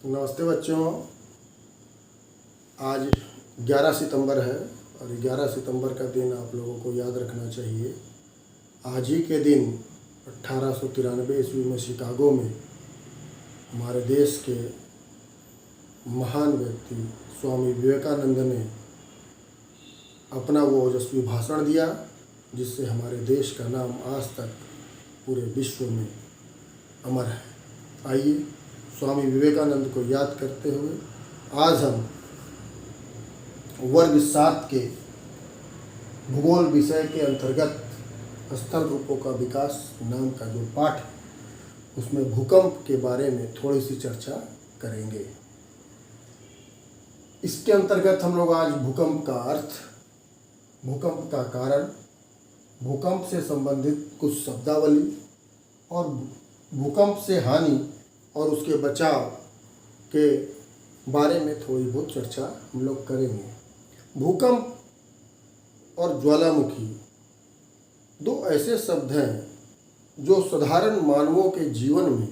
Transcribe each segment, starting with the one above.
नमस्ते बच्चों। आज 11 सितंबर है और 11 सितंबर का दिन आप लोगों को याद रखना चाहिए। आज ही के दिन 1893 ईस्वी में शिकागो में हमारे देश के महान व्यक्ति स्वामी विवेकानंद ने अपना वो ओजस्वी भाषण दिया, जिससे हमारे देश का नाम आज तक पूरे विश्व में अमर है। आइए स्वामी विवेकानंद को याद करते हुए आज हम वर्ग 7 के भूगोल विषय के अंतर्गत स्थल रूपों का विकास नाम का जो पाठ है उसमें भूकंप के बारे में थोड़ी सी चर्चा करेंगे। इसके अंतर्गत हम लोग आज भूकंप का अर्थ, भूकंप का कारण, भूकंप से संबंधित कुछ शब्दावली और भूकंप से हानि और उसके बचाव के बारे में थोड़ी बहुत चर्चा हम लोग करेंगे। भूकंप और ज्वालामुखी दो ऐसे शब्द हैं जो साधारण मानवों के जीवन में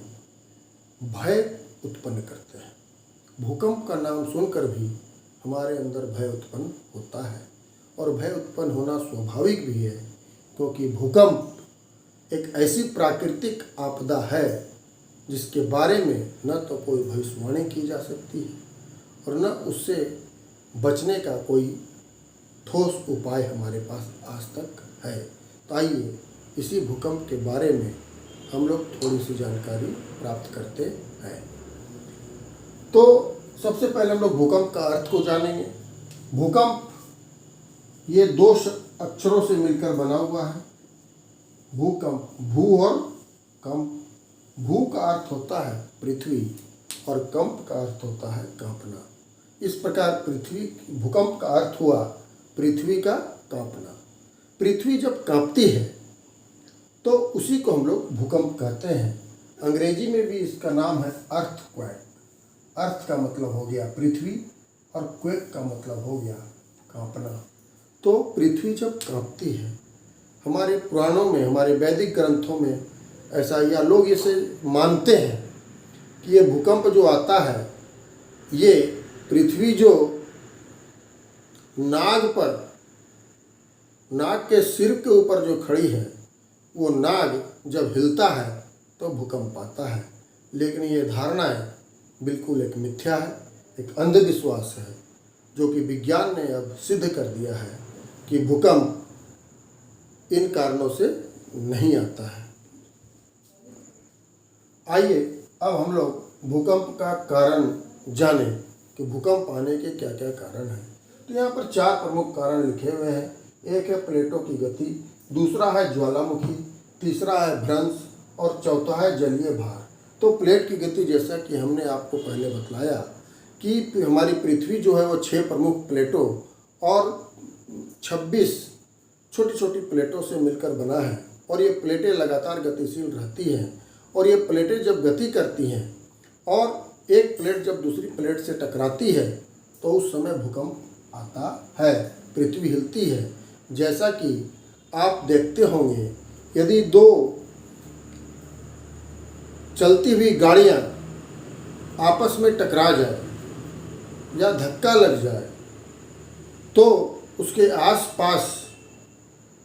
भय उत्पन्न करते हैं। भूकंप का नाम सुनकर भी हमारे अंदर भय उत्पन्न होता है और भय उत्पन्न होना स्वाभाविक भी है, क्योंकि भूकंप एक ऐसी प्राकृतिक आपदा है जिसके बारे में न तो कोई भविष्यवाणी की जा सकती है और न उससे बचने का कोई ठोस उपाय हमारे पास आज तक है। तो आइए इसी भूकंप के बारे में हम लोग थोड़ी सी जानकारी प्राप्त करते हैं। तो सबसे पहले हम लोग भूकंप का अर्थ को जानेंगे। भूकंप ये दो अक्षरों से मिलकर बना हुआ है। भूकंप, भू और कंप। भू का अर्थ होता है पृथ्वी और कंप का अर्थ होता है कांपना। इस प्रकार भूकंप का अर्थ हुआ पृथ्वी का कांपना। पृथ्वी जब कांपती है तो उसी को हम लोग भूकंप कहते हैं। अंग्रेजी में भी इसका नाम है अर्थक्वेक। अर्थ का मतलब हो गया पृथ्वी और क्वेक का मतलब हो गया कांपना। तो पृथ्वी जब कांपती है, हमारे पुराणों में, हमारे वैदिक ग्रंथों में ऐसा, या लोग इसे मानते हैं कि ये भूकंप जो आता है, ये पृथ्वी जो नाग के सिर के ऊपर जो खड़ी है, वो नाग जब हिलता है तो भूकंप आता है। लेकिन ये धारणाएं बिल्कुल एक मिथ्या है, एक अंधविश्वास है, जो कि विज्ञान ने अब सिद्ध कर दिया है कि भूकंप इन कारणों से नहीं आता है। आइए अब हम लोग भूकंप का कारण जानें कि भूकंप आने के क्या क्या कारण हैं। तो यहाँ पर 4 प्रमुख कारण लिखे हुए हैं। एक है प्लेटों की गति, दूसरा है ज्वालामुखी, तीसरा है भ्रंश और चौथा है जलीय भार। तो प्लेट की गति, जैसा कि हमने आपको पहले बतलाया कि हमारी पृथ्वी जो है वो 6 प्रमुख प्लेटों और 26 छोटी छोटी प्लेटों से मिलकर बना है और ये प्लेटें लगातार गतिशील रहती हैं। और ये प्लेटें जब गति करती हैं और एक प्लेट जब दूसरी प्लेट से टकराती है तो उस समय भूकंप आता है, पृथ्वी हिलती है। जैसा कि आप देखते होंगे, यदि 2 चलती हुई गाड़ियाँ आपस में टकरा जाए या धक्का लग जाए तो उसके आसपास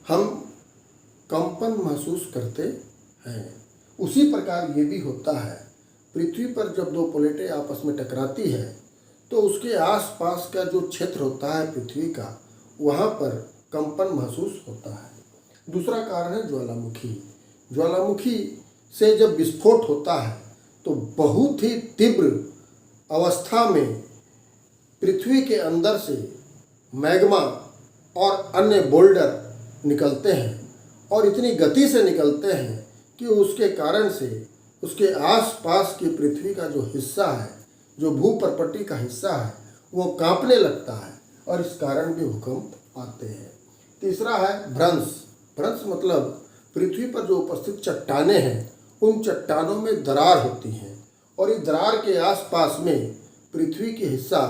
हम कंपन महसूस करते हैं। उसी प्रकार ये भी होता है। पृथ्वी पर जब 2 प्लेटें आपस में टकराती है तो उसके आसपास का जो क्षेत्र होता है पृथ्वी का, वहाँ पर कंपन महसूस होता है। दूसरा कारण है ज्वालामुखी। ज्वालामुखी से जब विस्फोट होता है तो बहुत ही तीव्र अवस्था में पृथ्वी के अंदर से मैग्मा और अन्य बोल्डर निकलते हैं और इतनी गति से निकलते हैं कि उसके कारण से उसके आसपास की पृथ्वी का जो हिस्सा है, जो भूपर्पट्टी का हिस्सा है, वो कांपने लगता है और इस कारण भी भूकंप आते हैं। तीसरा है भ्रंश। भ्रंश मतलब पृथ्वी पर जो उपस्थित चट्टानें हैं, उन चट्टानों में दरार होती हैं और इस दरार के आसपास में पृथ्वी की हिस्सा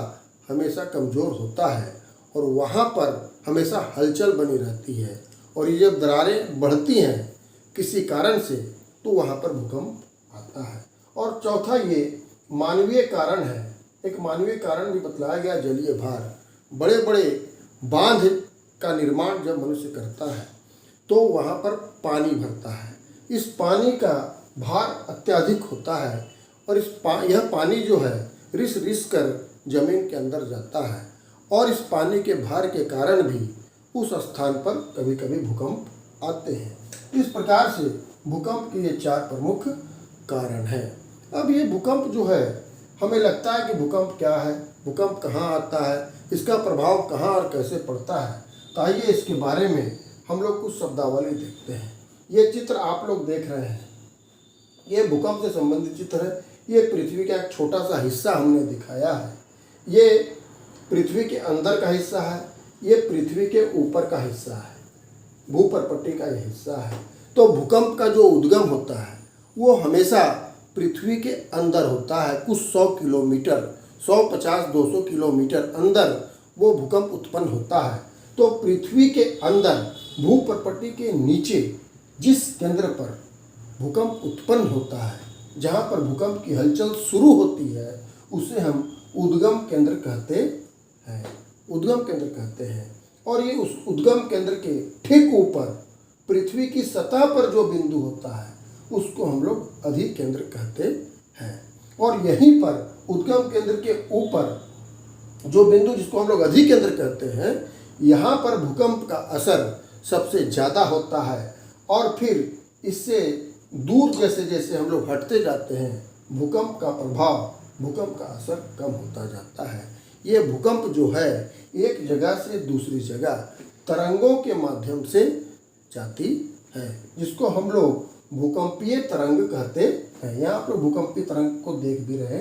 हमेशा कमज़ोर होता है और वहाँ पर हमेशा हलचल बनी रहती है। और ये जब दरारें बढ़ती हैं किसी कारण से, तो वहाँ पर भूकंप आता है। और चौथा ये मानवीय कारण है, एक मानवीय कारण भी बतलाया गया, जलीय भार। बड़े बड़े बांध का निर्माण जब मनुष्य करता है तो वहाँ पर पानी भरता है। इस पानी का भार अत्यधिक होता है और यह पानी जो है रिस रिस कर जमीन के अंदर जाता है और इस पानी के भार के कारण भी उस स्थान पर कभी कभी भूकंप आते हैं। इस प्रकार से भूकंप के ये 4 प्रमुख कारण हैं। अब ये भूकंप जो है, हमें लगता है कि भूकंप क्या है, भूकंप कहाँ आता है, इसका प्रभाव कहाँ और कैसे पड़ता है। तो आइए इसके बारे में हम लोग कुछ शब्दावली देखते हैं। ये चित्र आप लोग देख रहे हैं, ये भूकंप से संबंधित चित्र है। ये पृथ्वी का एक छोटा सा हिस्सा हमने दिखाया है। ये पृथ्वी के अंदर का हिस्सा है, ये पृथ्वी के ऊपर का हिस्सा है, भूपर्पट्टी का ये हिस्सा है। तो भूकंप का जो उद्गम होता है वो हमेशा पृथ्वी के अंदर होता है। कुछ 100 किलोमीटर, 150-200 किलोमीटर अंदर वो भूकंप उत्पन्न होता है। तो पृथ्वी के अंदर भूपर्पट्टी के नीचे जिस केंद्र पर भूकंप उत्पन्न होता है, जहाँ पर भूकंप की हलचल शुरू होती है, उसे हम उद्गम केंद्र कहते हैं, उद्गम केंद्र कहते हैं। और ये उस उद्गम केंद्र के ठीक ऊपर पृथ्वी की सतह पर जो बिंदु होता है उसको हम लोग अधिकेंद्र कहते हैं। और यहीं पर उद्गम केंद्र के ऊपर जो बिंदु जिसको हम लोग अधिकेंद्र कहते हैं, यहाँ पर भूकंप का असर सबसे ज़्यादा होता है। और फिर इससे दूर जैसे जैसे हम लोग हटते जाते हैं, भूकंप का प्रभाव, भूकंप का असर कम होता जाता है। ये भूकंप जो है एक जगह से दूसरी जगह तरंगों के माध्यम से जाती है, जिसको हम लोग भूकंपीय तरंग कहते हैं। यहाँ पर भूकंपीय तरंग को देख भी रहे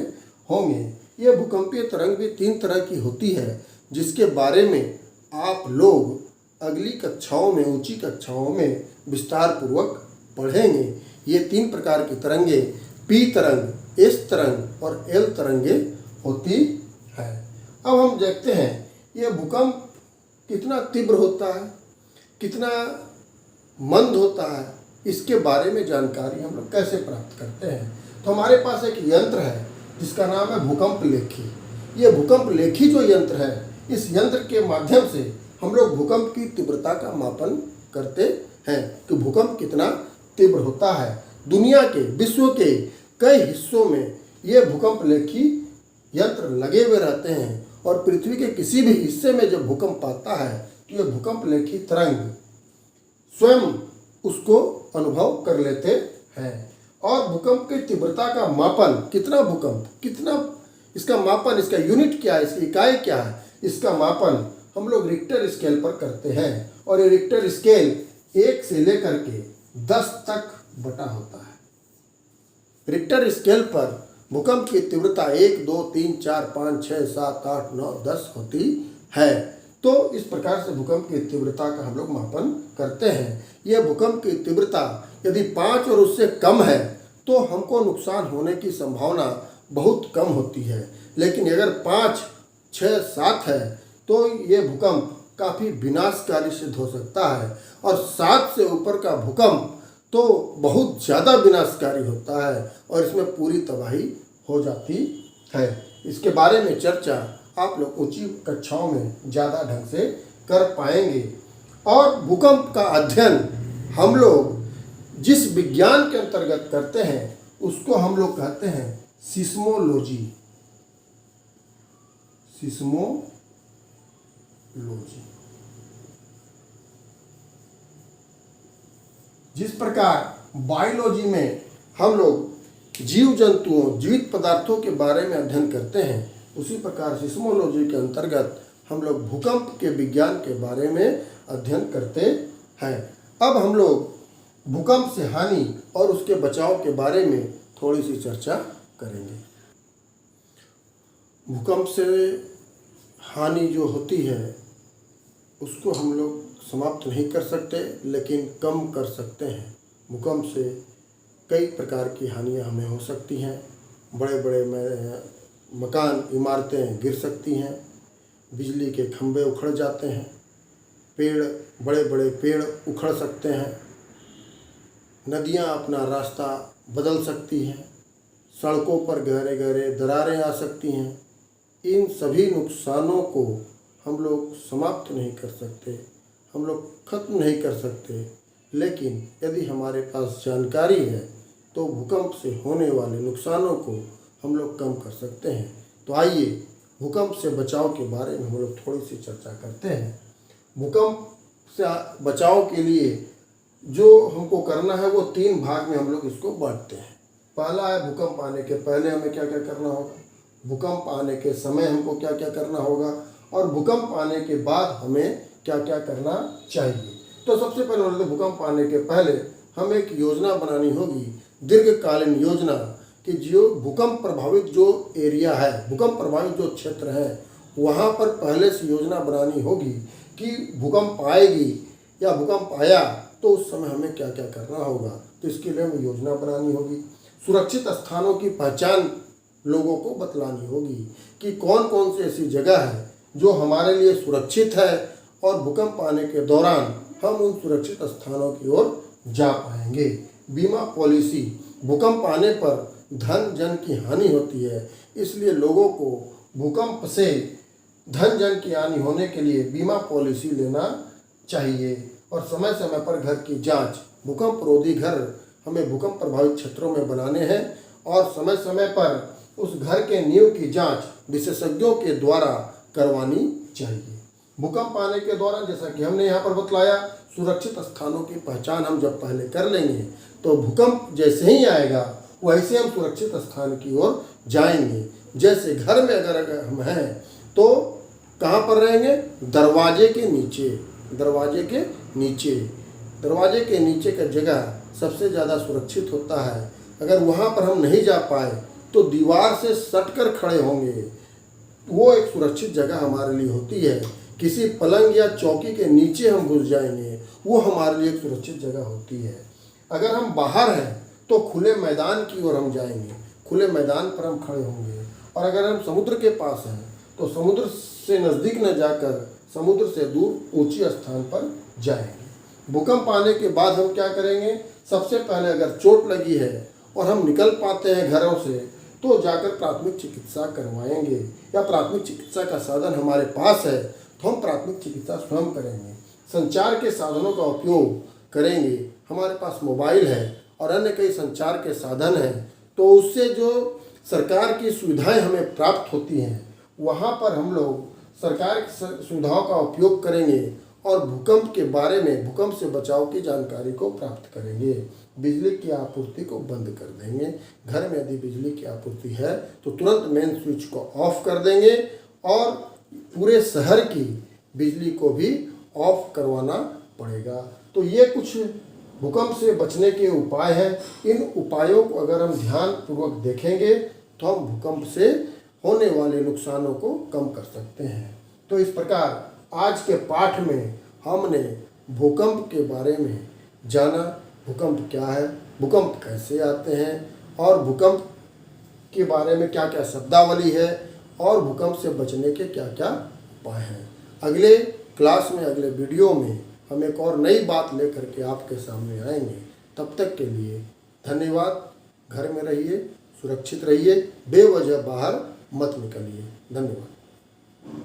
होंगे। ये भूकंपीय तरंग भी 3 तरह की होती है, जिसके बारे में आप लोग अगली कक्षाओं में, ऊंची कक्षाओं में विस्तार पूर्वक पढ़ेंगे। ये 3 प्रकार की तरंगे पी तरंग, एस तरंग और एल तरंगे होती है। अब हम देखते हैं ये भूकंप कितना तीव्र होता है, कितना मंद होता है, इसके बारे में जानकारी हम लोग कैसे प्राप्त करते हैं। तो हमारे पास एक यंत्र है जिसका नाम है भूकंप लेखी। ये भूकंप लेखी जो यंत्र है, इस यंत्र के माध्यम से हम लोग भूकंप की तीव्रता का मापन करते हैं कि भूकंप कितना तीव्र होता है। दुनिया के, विश्व के कई हिस्सों में ये भूकंप लेखी यंत्र लगे हुए रहते हैं और पृथ्वी के किसी भी हिस्से में जब भूकंप आता है तो ये भूकंप लेखी तरंग स्वयं उसको अनुभव कर लेते हैं। और भूकंप की तीव्रता का मापन, कितना भूकंप, कितना इसका मापन, इसका यूनिट क्या है, इसकी इकाई क्या है, इसका मापन हम लोग रिक्टर स्केल पर करते हैं। और ये रिक्टर स्केल 1 से लेकर के 10 तक बटा होता है। रिक्टर स्केल पर भूकंप की तीव्रता 1, 2, 3, 4, 5, 6, 7, 8, 9, 10 होती है। तो इस प्रकार से भूकंप की तीव्रता का हम लोग मापन करते हैं। यह भूकंप की तीव्रता यदि 5 और उससे कम है तो हमको नुकसान होने की संभावना बहुत कम होती है। लेकिन अगर 5, 6, 7 है तो ये भूकंप काफ़ी विनाशकारी सिद्ध हो सकता है। और 7 से ऊपर का भूकंप तो बहुत ज़्यादा विनाशकारी होता है और इसमें पूरी तबाही हो जाती है। इसके बारे में चर्चा आप लोग ऊंची कक्षाओं में ज़्यादा ढंग से कर पाएंगे। और भूकंप का अध्ययन हम लोग जिस विज्ञान के अंतर्गत करते हैं उसको हम लोग कहते हैं सिस्मोलॉजी। सिस्मोलॉजी। जिस प्रकार बायोलॉजी में हम लोग जीव जंतुओं, जीवित पदार्थों के बारे में अध्ययन करते हैं, उसी प्रकार सिस्मोलॉजी के अंतर्गत हम लोग भूकंप के विज्ञान के बारे में अध्ययन करते हैं। अब हम लोग भूकंप से हानि और उसके बचाव के बारे में थोड़ी सी चर्चा करेंगे। भूकंप से हानि जो होती है उसको हम लोग समाप्त नहीं कर सकते, लेकिन कम कर सकते हैं। भूकंप से कई प्रकार की हानियां हमें हो सकती हैं। बड़े बड़े मकान, इमारतें गिर सकती हैं, बिजली के खंभे उखड़ जाते हैं, पेड़, बड़े बड़े पेड़ उखड़ सकते हैं, नदियां अपना रास्ता बदल सकती हैं, सड़कों पर गहरे गहरे दरारें आ सकती हैं। इन सभी नुकसानों को हम लोग समाप्त नहीं कर सकते, हम लोग खत्म नहीं कर सकते, लेकिन यदि हमारे पास जानकारी है तो भूकंप से होने वाले नुकसानों को हम लोग कम कर सकते हैं। तो आइए भूकंप से बचाव के बारे में हम लोग थोड़ी सी चर्चा करते हैं। भूकंप से बचाव के लिए जो हमको करना है वो 3 भाग में हम लोग इसको बांटते हैं। पहला है भूकंप आने के पहले हमें क्या क्या करना होगा, भूकंप आने के समय हमको क्या क्या करना होगा, और भूकंप आने के बाद हमें क्या क्या करना चाहिए। तो सबसे पहले बोलते हैं भूकंप आने के पहले हमें एक योजना बनानी होगी, दीर्घकालीन योजना, कि जो भूकंप प्रभावित जो एरिया है, भूकंप प्रभावित जो क्षेत्र है, वहाँ पर पहले से योजना बनानी होगी कि भूकंप आएगी या भूकंप आया तो उस समय हमें क्या क्या करना होगा। तो इसके लिए हमें योजना बनानी होगी। सुरक्षित स्थानों की पहचान लोगों को बतलानी होगी कि कौन कौन सी ऐसी जगह है जो हमारे लिए सुरक्षित है और भूकंप आने के दौरान हम उन सुरक्षित स्थानों की ओर जा पाएंगे। बीमा पॉलिसी, भूकंप आने पर धन जन की हानि होती है, इसलिए लोगों को भूकंप से धन जन की हानि होने के लिए बीमा पॉलिसी लेना चाहिए। और समय समय पर घर की जांच, भूकंप रोधी घर हमें भूकंप प्रभावित क्षेत्रों में बनाने हैं और समय समय पर उस घर के नींव की जांच विशेषज्ञों के द्वारा करवानी चाहिए। भूकंप आने के दौरान जैसा कि हमने यहाँ पर बतलाया, सुरक्षित स्थानों की पहचान हम जब पहले कर लेंगे तो भूकंप जैसे ही आएगा वैसे हम सुरक्षित स्थान की ओर जाएंगे। जैसे घर में अगर हम हैं तो कहाँ पर रहेंगे, दरवाजे के नीचे, दरवाजे के नीचे, दरवाजे के नीचे का जगह सबसे ज़्यादा सुरक्षित होता है। अगर वहाँ पर हम नहीं जा पाए तो दीवार से सटकर खड़े होंगे, वो एक सुरक्षित जगह हमारे लिए होती है। किसी पलंग या चौकी के नीचे हम घुस जाएंगे, वो हमारे लिए एक सुरक्षित जगह होती है। अगर हम बाहर हैं तो खुले मैदान की ओर हम जाएंगे, खुले मैदान पर हम खड़े होंगे। और अगर हम समुद्र के पास हैं तो समुद्र से नज़दीक न जाकर समुद्र से दूर ऊंची स्थान पर जाएंगे। भूकंप आने के बाद हम क्या करेंगे, सबसे पहले अगर चोट लगी है और हम निकल पाते हैं घरों से तो जाकर प्राथमिक चिकित्सा करवाएंगे, या प्राथमिक चिकित्सा का साधन हमारे पास है तो हम प्राथमिक चिकित्सा स्वयं करेंगे। संचार के साधनों का उपयोग करेंगे, हमारे पास मोबाइल है और अन्य कई संचार के साधन हैं, तो उससे जो सरकार की सुविधाएं हमें प्राप्त होती हैं वहाँ पर हम लोग सरकार की सुविधाओं का उपयोग करेंगे और भूकंप के बारे में, भूकंप से बचाव की जानकारी को प्राप्त करेंगे। बिजली की आपूर्ति को बंद कर देंगे। घर में यदि बिजली की आपूर्ति है तो तुरंत मेन स्विच को ऑफ कर देंगे और पूरे शहर की बिजली को भी ऑफ करवाना पड़ेगा। तो ये कुछ भूकंप से बचने के उपाय हैं। इन उपायों को अगर हम ध्यानपूर्वक देखेंगे तो हम भूकंप से होने वाले नुकसानों को कम कर सकते हैं। तो इस प्रकार आज के पाठ में हमने भूकंप के बारे में जाना, भूकंप क्या है, भूकंप कैसे आते हैं और भूकंप के बारे में क्या क्या शब्दावली है और भूकंप से बचने के क्या क्या उपाय हैं। अगले क्लास में, अगले वीडियो में हम एक और नई बात लेकर के आपके सामने आएंगे। तब तक के लिए धन्यवाद। घर में रहिए, सुरक्षित रहिए, बेवजह बाहर मत निकलिए। धन्यवाद।